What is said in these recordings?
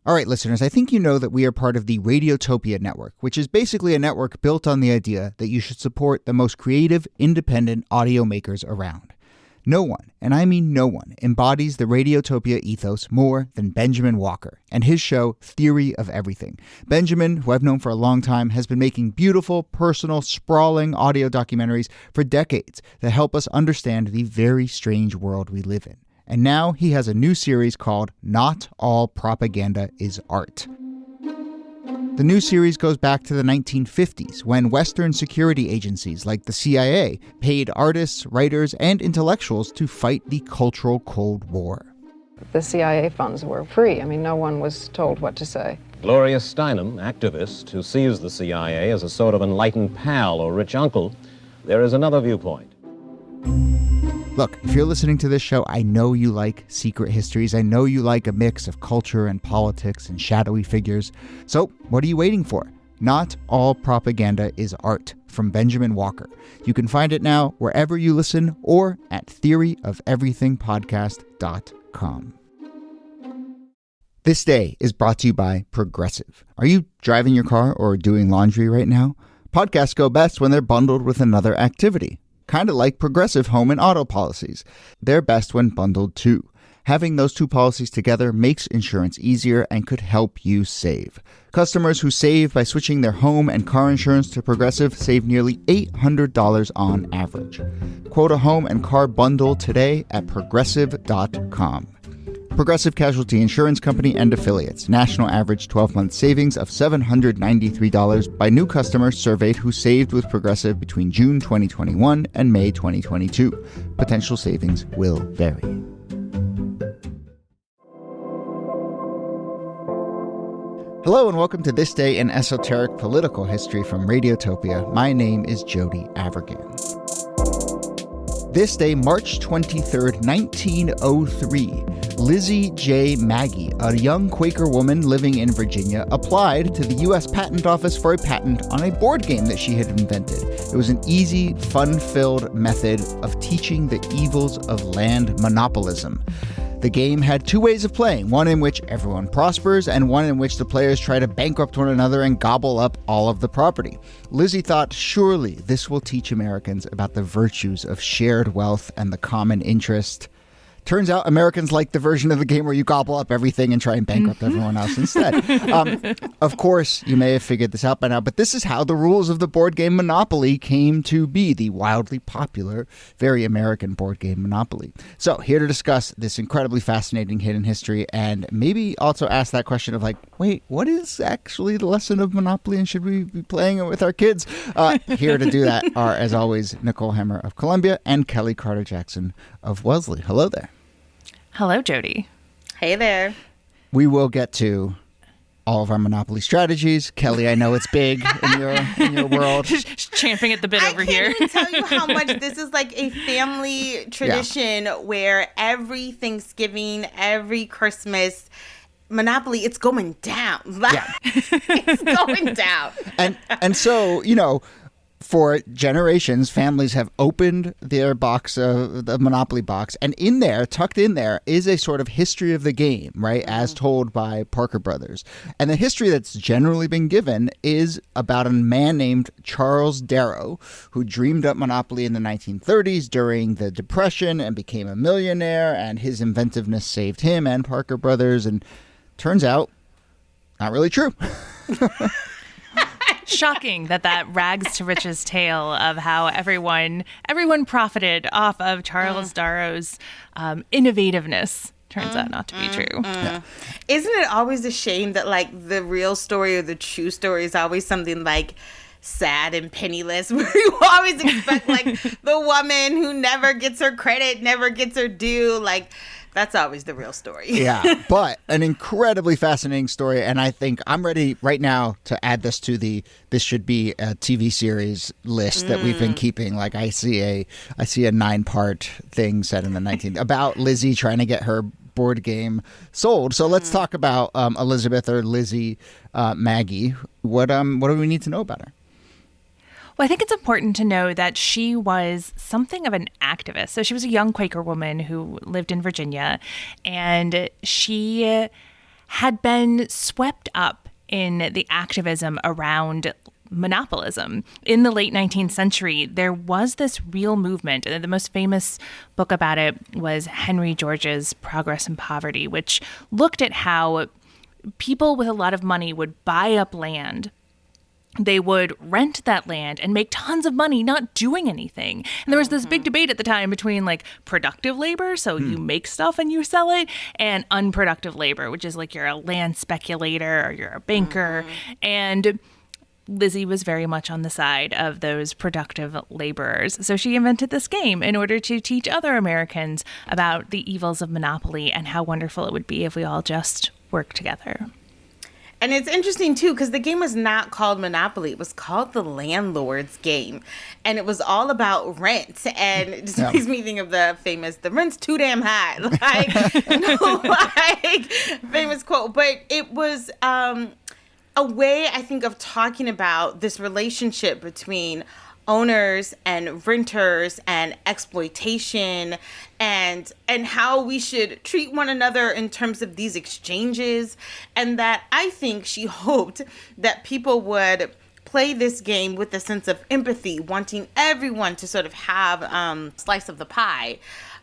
All right, listeners, I think you know that we are part of the Radiotopia network, which is basically a network built on the idea that you should support the most creative, independent audio makers around. No one, and I mean no one, embodies the Radiotopia ethos more than Benjamin Walker and his show Theory of Everything. Benjamin, who I've known for a long time, has been making beautiful, personal, sprawling audio documentaries for decades that help us understand the very strange world we live in. And now he has a new series called Not All Propaganda is Art. The new series goes back to the 1950s, when Western security agencies like the CIA paid artists, writers, and intellectuals to fight the cultural Cold War. The CIA funds were free. I mean, no one was told what to say. Gloria Steinem, activist who sees the CIA as a sort of enlightened pal or rich uncle, there is another viewpoint. Look, if you're listening to this show, I know you like secret histories. I know you like a mix of culture and politics and shadowy figures. So what are you waiting for? Not All Propaganda is Art from Benjamin Walker. You can find it now wherever you listen or at theoryofeverythingpodcast.com. This day is brought to you by Progressive. Are you driving your car or doing laundry right now? Podcasts go best when they're bundled with another activity. Kind of like Progressive home and auto policies. They're best when bundled too. Having those two policies together makes insurance easier and could help you save. Customers who save by switching their home and car insurance to Progressive save nearly $800 on average. Quote a home and car bundle today at Progressive.com. Progressive Casualty Insurance Company and Affiliates. National average 12-month savings of $793 by new customers surveyed who saved with Progressive between June 2021 and May 2022. Potential savings will vary. Hello and welcome to This Day in Esoteric Political History from Radiotopia. My name is Jody Avirgan. This day, March 23rd, 1903, Lizzie Maggie, a young Quaker woman living in Virginia, applied to the U.S. Patent Office for a patent on a board game that she had invented. It was an easy, fun-filled method of teaching the evils of land monopolism. The game had two ways of playing, one in which everyone prospers and one in which the players try to bankrupt one another and gobble up all of the property. Lizzie thought, surely this will teach Americans about the virtues of shared wealth and the common interest. Turns out Americans like the version of the game where you gobble up everything and try and bankrupt everyone else instead. Of course, you may have figured this out by now, but this is how the rules of the board game Monopoly came to be, the wildly popular, very American board game Monopoly. So here to discuss this incredibly fascinating hidden history and maybe also ask that question of like, wait, what is actually the lesson of Monopoly and should we be playing it with our kids? Here to do that are, as always, Nicole Hemmer of Columbia and Kellie Carter-Jackson of Wellesley. Hello there. Hello, Jody. Hey there. We will get to all of our Monopoly strategies. Kellie, I know it's big in your world. Champing at the bit over here. I can't even tell you how much this is like a family tradition where every Thanksgiving, every Christmas, Monopoly, it's going down. It's going down. And so, you know, for generations, families have opened their box of the Monopoly box, and in there, tucked in there, is a sort of history of the game, right, as told by Parker Brothers. And the history that's generally been given is about a man named Charles Darrow, who dreamed up Monopoly in the 1930s during the Depression and became a millionaire, and his inventiveness saved him and Parker Brothers, and turns out, not really true. Shocking that rags to riches tale of how everyone profited off of Charles Darrow's innovativeness turns out not to be true. Yeah. Isn't it always a shame that like the real story or the true story is always something like sad and penniless, where you always expect like the woman who never gets her credit, never gets her due, like that's always the real story. Yeah, but an incredibly fascinating story, and I think I'm ready right now to add this to this should be a TV series list that we've been keeping. Like I see a 9-part thing set in the 19th about Lizzie trying to get her board game sold. So let's talk about Elizabeth or Lizzie Maggie. What do we need to know about her? Well, I think it's important to know that she was something of an activist. So she was a young Quaker woman who lived in Virginia, and she had been swept up in the activism around monopolism. In the late 19th century, there was this real movement. And the most famous book about it was Henry George's Progress and Poverty, which looked at how people with a lot of money would buy up land. They would rent that land and make tons of money not doing anything. And there was this big debate at the time between like productive labor, so you make stuff and you sell it, and unproductive labor, which is like you're a land speculator or you're a banker. And Lizzie was very much on the side of those productive laborers. So she invented this game in order to teach other Americans about the evils of monopoly and how wonderful it would be if we all just worked together. And it's interesting, too, because the game was not called Monopoly. It was called the Landlord's Game. And it was all about rent. And it just makes me think of the famous, the rent's too damn high. Like, famous quote. But it was a way, I think, of talking about this relationship between owners and renters and exploitation and how we should treat one another in terms of these exchanges. And that I think she hoped that people would play this game with a sense of empathy, wanting everyone to sort of have a slice of the pie.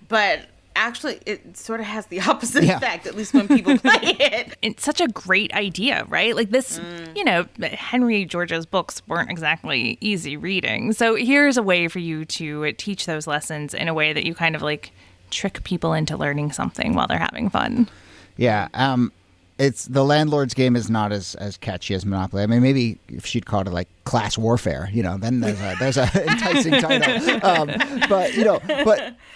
But actually, it sort of has the opposite effect, at least when people play it. It's such a great idea, right? Like this, you know, Henry George's books weren't exactly easy reading. So here's a way for you to teach those lessons in a way that you kind of like trick people into learning something while they're having fun. Yeah. It's the Landlord's Game is not as catchy as Monopoly. I mean, maybe if she'd called it like Class Warfare, you know, then there's a enticing title.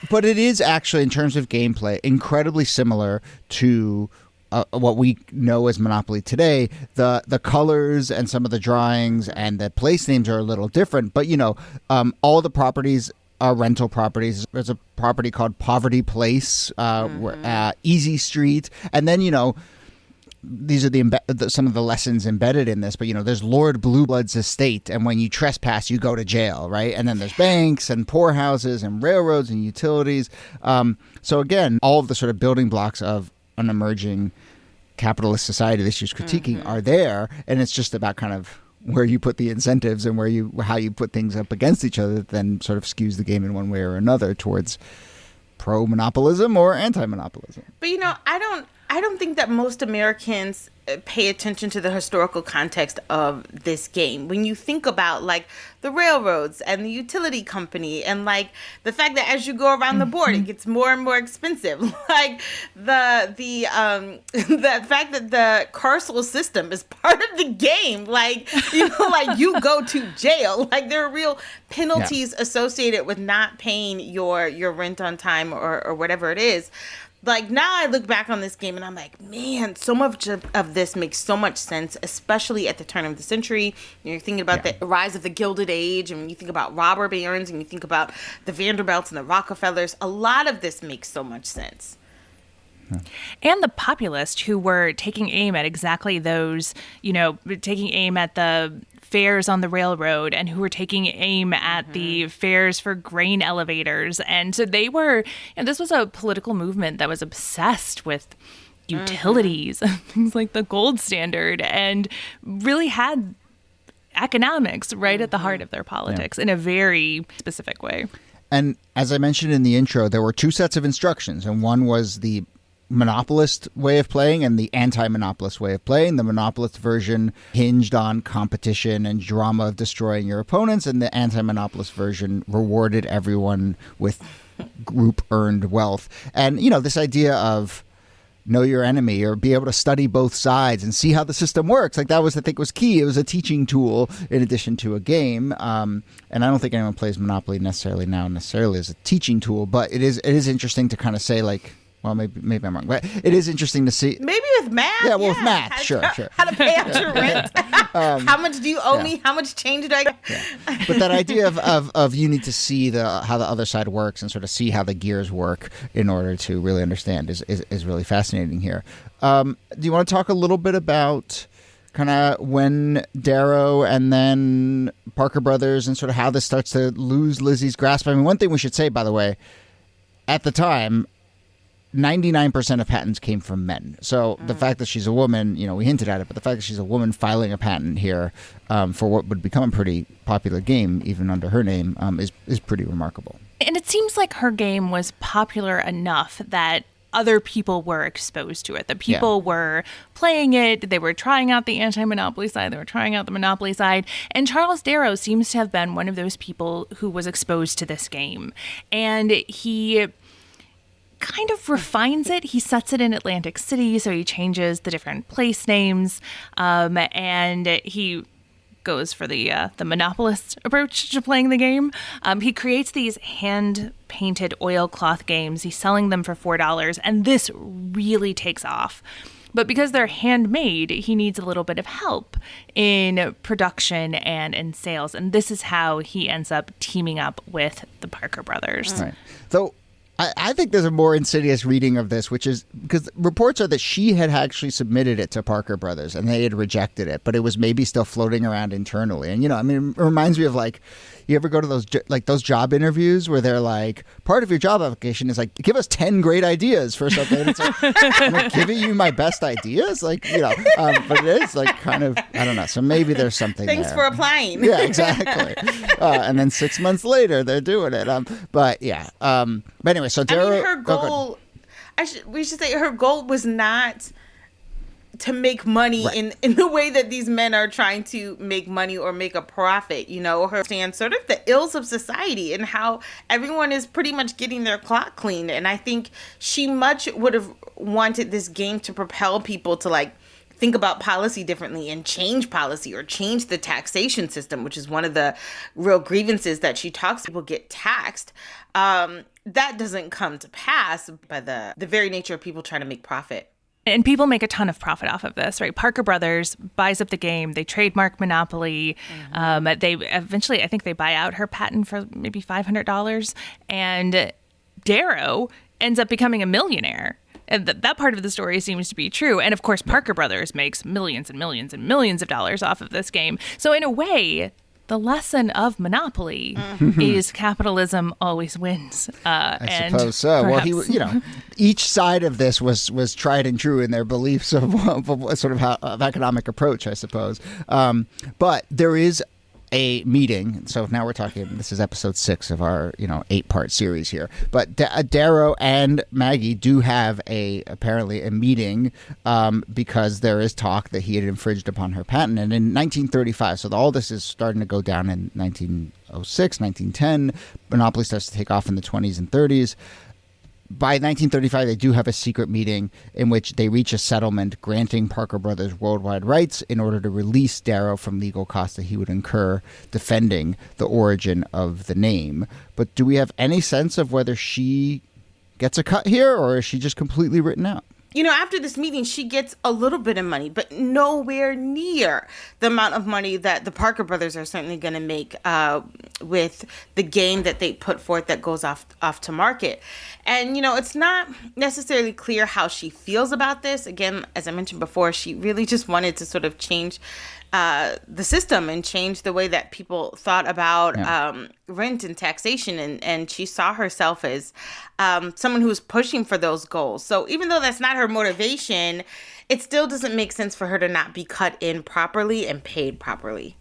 But it is actually, in terms of gameplay, incredibly similar to what we know as Monopoly today. The colors and some of the drawings and the place names are a little different, but you know, all the properties are rental properties. There's a property called Poverty Place, Easy Street, and then you know. These are some of the lessons embedded in this, but, you know, there's Lord Blueblood's estate, and when you trespass, you go to jail, right? And then there's banks and poorhouses and railroads and utilities. So, again, all of the sort of building blocks of an emerging capitalist society that she's critiquing are there, and it's just about kind of where you put the incentives and how you put things up against each other that then sort of skews the game in one way or another towards pro-monopolism or anti-monopolism. But, you know, I don't think that most Americans pay attention to the historical context of this game. When you think about like the railroads and the utility company and like the fact that as you go around the board, it gets more and more expensive. Like the fact that the carceral system is part of the game. Like, you know, like you go to jail. Like there are real penalties associated with not paying your rent on time or whatever it is. Like, now I look back on this game and I'm like, man, so much of this makes so much sense, especially at the turn of the century. You're thinking about the rise of the Gilded Age, and when you think about robber barons and you think about the Vanderbilts and the Rockefellers, a lot of this makes so much sense. And the populist who were taking aim at exactly those, you know, taking aim at the fares on the railroad and who were taking aim at the fares for grain elevators. And so they were, and this was a political movement that was obsessed with utilities and things like the gold standard and really had economics right at the heart of their politics in a very specific way. And as I mentioned in the intro, there were two sets of instructions, and one was the monopolist way of playing and the anti-monopolist way of playing. The monopolist version hinged on competition and drama of destroying your opponents, and the anti-monopolist version rewarded everyone with group earned wealth. And, you know, this idea of know your enemy or be able to study both sides and see how the system works, like that was, I think, was key. It was a teaching tool in addition to a game. And I don't think anyone plays Monopoly necessarily as a teaching tool, but it is interesting to kind of say, like, well, maybe I'm wrong, but it is interesting to see. Maybe with math. Yeah, well, with math, sure. How to pay out your rent. How much do you owe me? How much change do I get? Yeah. But that idea of you need to see how the other side works and sort of see how the gears work in order to really understand is really fascinating here. Do you want to talk a little bit about kind of when Darrow and then Parker Brothers and sort of how this starts to lose Lizzie's grasp? I mean, one thing we should say, by the way, at the time, 99% of patents came from men. So the fact that she's a woman, we hinted at it, but the fact that she's a woman filing a patent here for what would become a pretty popular game, even under her name, is pretty remarkable. And it seems like her game was popular enough that other people were exposed to it. The people were playing it. They were trying out the anti-monopoly side. They were trying out the monopoly side. And Charles Darrow seems to have been one of those people who was exposed to this game. And he kind of refines it. He sets it in Atlantic City, so he changes the different place names. And he goes for the monopolist approach to playing the game. He creates these hand-painted oilcloth games. He's selling them for $4, and this really takes off. But because they're handmade, he needs a little bit of help in production and in sales, and this is how he ends up teaming up with the Parker brothers. Right. So I think there's a more insidious reading of this, which is because reports are that she had actually submitted it to Parker Brothers and they had rejected it, but it was maybe still floating around internally. And, it reminds me of you ever go to those job interviews where they're like, part of your job application is give us 10 great ideas for something. And it's I'm giving you my best ideas, but it is kind of, I don't know. So maybe there's something Thanks there. for applying. Yeah, exactly. And then 6 months later, they're doing it. But anyway, so Darrow, her goal, we should say her goal was not to make money in the way that these men are trying to make money or make a profit. Her stand sort of the ills of society and how everyone is pretty much getting their clock cleaned. And I think she much would have wanted this game to propel people to think about policy differently and change policy or change the taxation system, which is one of the real grievances that she talks. People get taxed. That doesn't come to pass by the very nature of people trying to make profit. And people make a ton of profit off of this, right? Parker Brothers buys up the game. They trademark Monopoly. They eventually, I think they buy out her patent for maybe $500. And Darrow ends up becoming a millionaire. And that part of the story seems to be true. And of course, Parker Brothers makes millions and millions and millions of dollars off of this game. So in a way, the lesson of Monopoly is capitalism always wins. I suppose so. Perhaps, well, each side of this was tried and true in their beliefs of sort of economic approach, I suppose. But there is a meeting. So now we're talking, this is episode 6 of our, 8-part series here. But Darrow and Maggie do have apparently a meeting because there is talk that he had infringed upon her patent. And in 1935, so all this is starting to go down in 1906, 1910. Monopoly starts to take off in the 20s and 30s. By 1935, they do have a secret meeting in which they reach a settlement granting Parker Brothers worldwide rights in order to release Darrow from legal costs that he would incur defending the origin of the name. But do we have any sense of whether she gets a cut here, or is she just completely written out? After this meeting, she gets a little bit of money, but nowhere near the amount of money that the Parker brothers are certainly going to make with the game that they put forth that goes off to market. And, it's not necessarily clear how she feels about this. Again, as I mentioned before, she really just wanted to sort of change the system and change the way that people thought about rent and taxation. And she saw herself as someone who was pushing for those goals. So even though that's not her motivation, it still doesn't make sense for her to not be cut in properly and paid properly.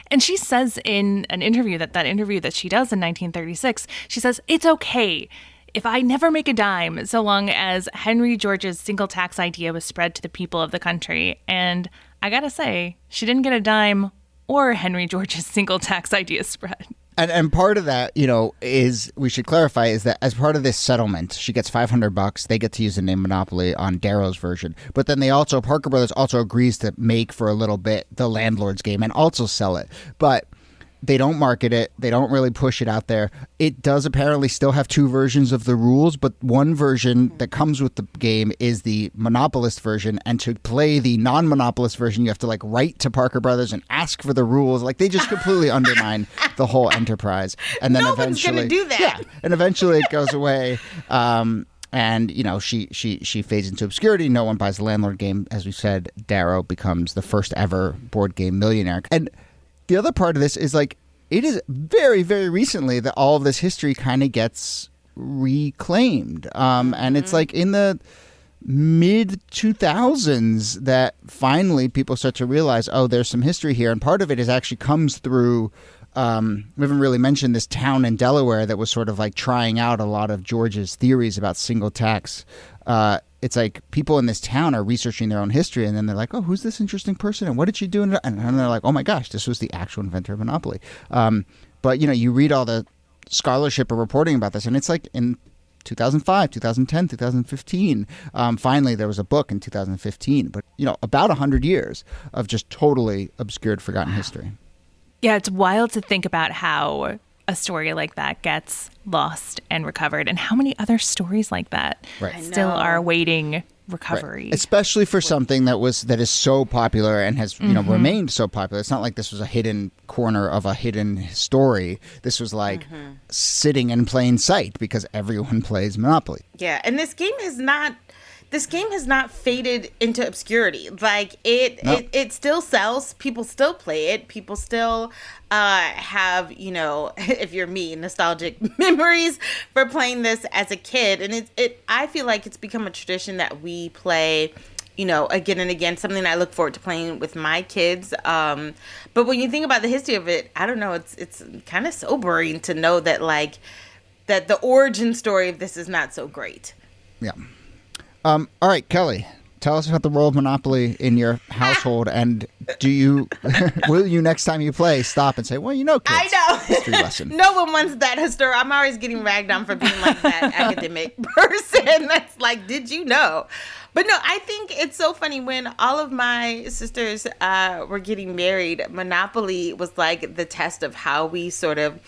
And she says in an interview, that interview that she does in 1936, she says, it's okay if I never make a dime, so long as Henry George's single tax idea was spread to the people of the country. And I gotta say, she didn't get a dime or Henry George's single tax idea spread. And part of that, is, we should clarify, is that as part of this settlement, she gets $500. They get to use the name Monopoly on Darrow's version. But then Parker Brothers also agrees to make for a little bit the Landlord's game and also sell it. But they don't market it. They don't really push it out there. It does apparently still have 2 versions of the rules, but one version that comes with the game is the monopolist version. And to play the non-monopolist version, you have to write to Parker Brothers and ask for the rules. They just completely undermine the whole enterprise. And then eventually, gonna do that. Yeah, and eventually it goes away. And she fades into obscurity. No one buys the Landlord game. As we said, Darrow becomes the first ever board game millionaire. And the other part of this is it is very, very recently that all of this history kind of gets reclaimed. And it's like in the mid 2000s that finally people start to realize, oh, there's some history here. And part of it is actually comes through, we haven't really mentioned this town in Delaware that was sort of like trying out a lot of George's theories about single tax. It's like people in this town are researching their own history, and then they're like, oh, who's this interesting person? And what did she do? And they're like, oh my gosh, this was the actual inventor of monopoly. But, you read all the scholarship or reporting about this, and it's like in 2005, 2010, 2015. Finally, there was a book in 2015, but, about 100 years of just totally obscured, forgotten history. Yeah, it's wild to think about how a story like that gets lost and recovered, and how many other stories like that still are awaiting recovery. Right. Especially for something that is so popular and has remained so popular. It's not like this was a hidden corner of a hidden story. This was like sitting in plain sight because everyone plays Monopoly. Yeah, and this game has not faded into obscurity. Like it still sells. People still play it. People still have, if you're me, nostalgic memories for playing this as a kid. And I feel like it's become a tradition that we play, again and again, something I look forward to playing with my kids. But when you think about the history of it, I don't know, it's kind of sobering to know that that the origin story of this is not so great. Yeah. All right, Kellie, tell us about the role of Monopoly in your household, and will you next time you play stop and say, well, kids, I know. History lesson. No one wants that history. I'm always getting ragged on for being like that academic person that's like, did you know? But no, I think it's so funny when all of my sisters were getting married, Monopoly was like the test of how we sort of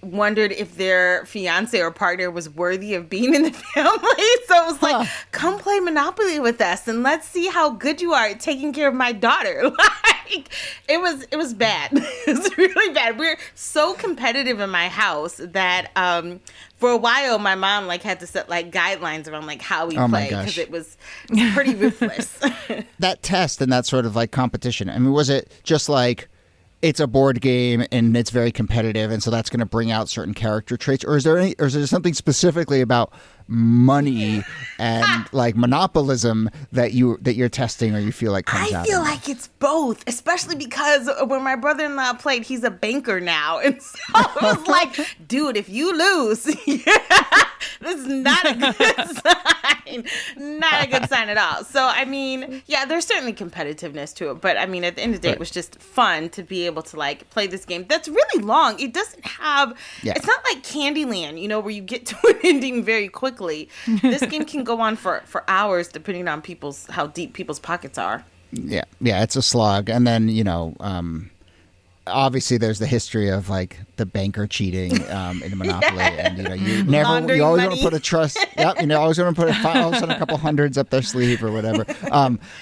wondered if their fiance or partner was worthy of being in the family. So it was like, come play Monopoly with us and let's see how good you are at taking care of my daughter. Like it was bad. It was really bad. We're so competitive in my house that for a while my mom had to set guidelines around how we play, because it was pretty ruthless. That test and that sort of competition, I mean, was it just it's a board game and it's very competitive, and so that's going to bring out certain character traits, or is there something specifically about money and monopolism that you're testing, or you feel like comes out? I feel like it's both, especially because when my brother-in-law played, he's a banker now, and so it was like, dude, if you lose, this is not a good sign. Not a good sign at all. So I mean, yeah, there's certainly competitiveness to it, but I mean, at the end of the day, it was just fun to be able to play this game that's really long. It doesn't have, it's not like Candyland, where you get to an ending very quickly. This game can go on for hours, depending on how deep people's pockets are. Yeah, it's a slog. And then, obviously there's the history of the banker cheating in Monopoly, and you always want to put a trust. Yep, always want to put a couple hundreds up their sleeve or whatever.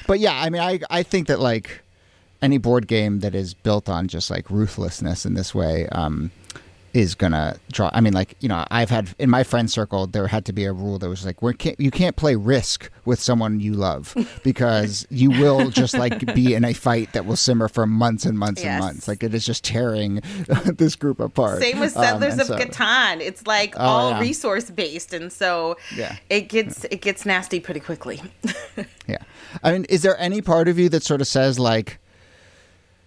But yeah, I mean, I think that any board game that is built on just ruthlessness in this way is gonna draw. I mean, I've had in my friend circle, there had to be a rule that was you can't play Risk with someone you love, because you will just be in a fight that will simmer for months and months and months. It is just tearing this group apart. Same with Settlers of Catan. It's all resource based, and so it gets nasty pretty quickly. Yeah, I mean, is there any part of you that sort of says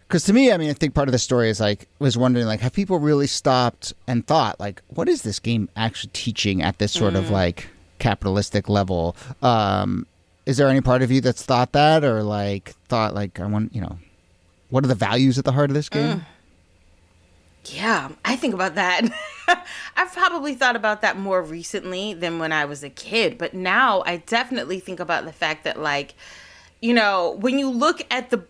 because to me, I mean, I think part of the story is was wondering have people really stopped and thought what is this game actually teaching at this sort of capitalistic level? Is there any part of you that's thought that, or thought I want, what are the values at the heart of this game? Yeah, I think about that. I've probably thought about that more recently than when I was a kid, but now I definitely think about the fact that when you look at the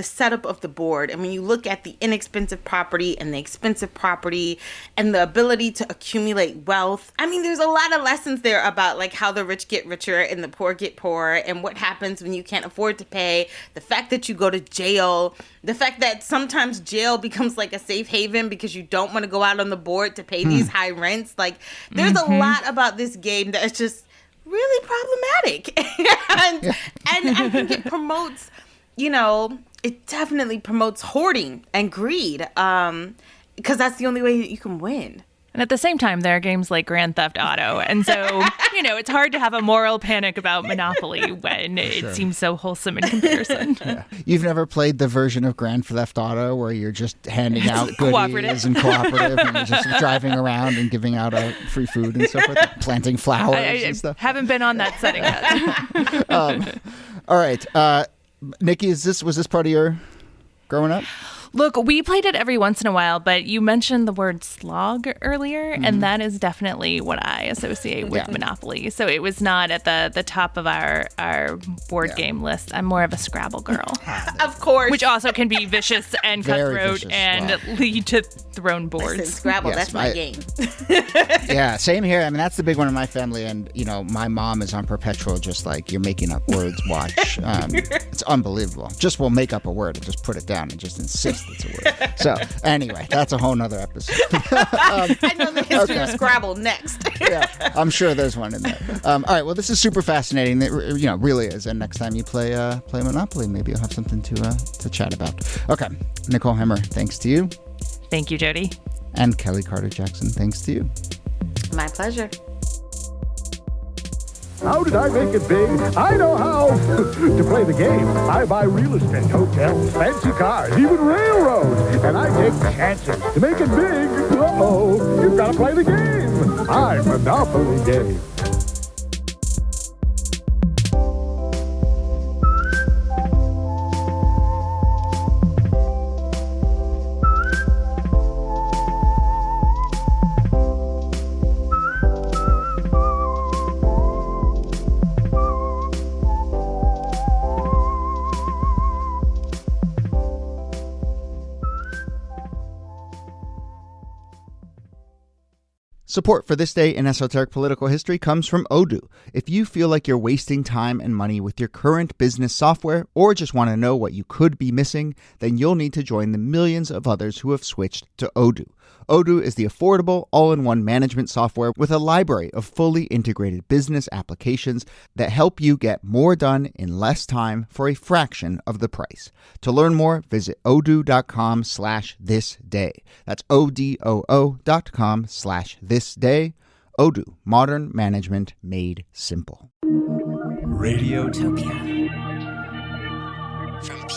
setup of the board, and when you look at the inexpensive property and the expensive property and the ability to accumulate wealth, I mean, there's a lot of lessons there about how the rich get richer and the poor get poorer, and what happens when you can't afford to pay, the fact that you go to jail, the fact that sometimes jail becomes a safe haven because you don't want to go out on the board to pay these high rents. There's a lot about this game that is just really problematic. and I think it promotes, it definitely promotes hoarding and greed, because that's the only way that you can win. And at the same time, there are games like Grand Theft Auto. And so, it's hard to have a moral panic about Monopoly when it seems so wholesome in comparison. Yeah. You've never played the version of Grand Theft Auto where you're just handing out goodies and cooperative and you're just driving around and giving out free food and so forth, planting flowers and stuff? I haven't been on that setting yet. All right. NIki, was this part of your growing up? Look, we played it every once in a while, but you mentioned the word slog earlier, and that is definitely what I associate with Monopoly. So it was not at the top of our board game list. I'm more of a Scrabble girl. Of course. Which also can be vicious and cutthroat vicious. and lead to thrown boards. Listen, Scrabble, Yes, that's my game. Yeah, same here. I mean, that's the big one in my family. And, my mom is on perpetual, just like, you're making up words, watch. It's unbelievable. Just we'll make up a word and just put it down and just insist it's a word. So, anyway, that's a whole nother episode. I know the history of Scrabble next. Yeah, I'm sure there's one in there. All right, well, this is super fascinating. It, really is. And next time you play Monopoly, maybe you'll have something to chat about. Okay, Nicole Hemmer, thanks to you. Thank you, Jody. And Kellie Carter-Jackson, thanks to you. My pleasure. How did I make it big? I know how. To play the game, I buy real estate, hotels, fancy cars, even railroads. And I take chances. To make it big, you've got to play the game. I'm Monopoly Game. Support for This Day in Esoteric Political History comes from Odoo. If you feel like you're wasting time and money with your current business software or just want to know what you could be missing, then you'll need to join the millions of others who have switched to Odoo. Odoo is the affordable, all-in-one management software with a library of fully integrated business applications that help you get more done in less time for a fraction of the price. To learn more, visit odoo.com/thisday. That's odoo.com/thisday. Odoo, modern management made simple. Radiotopia. From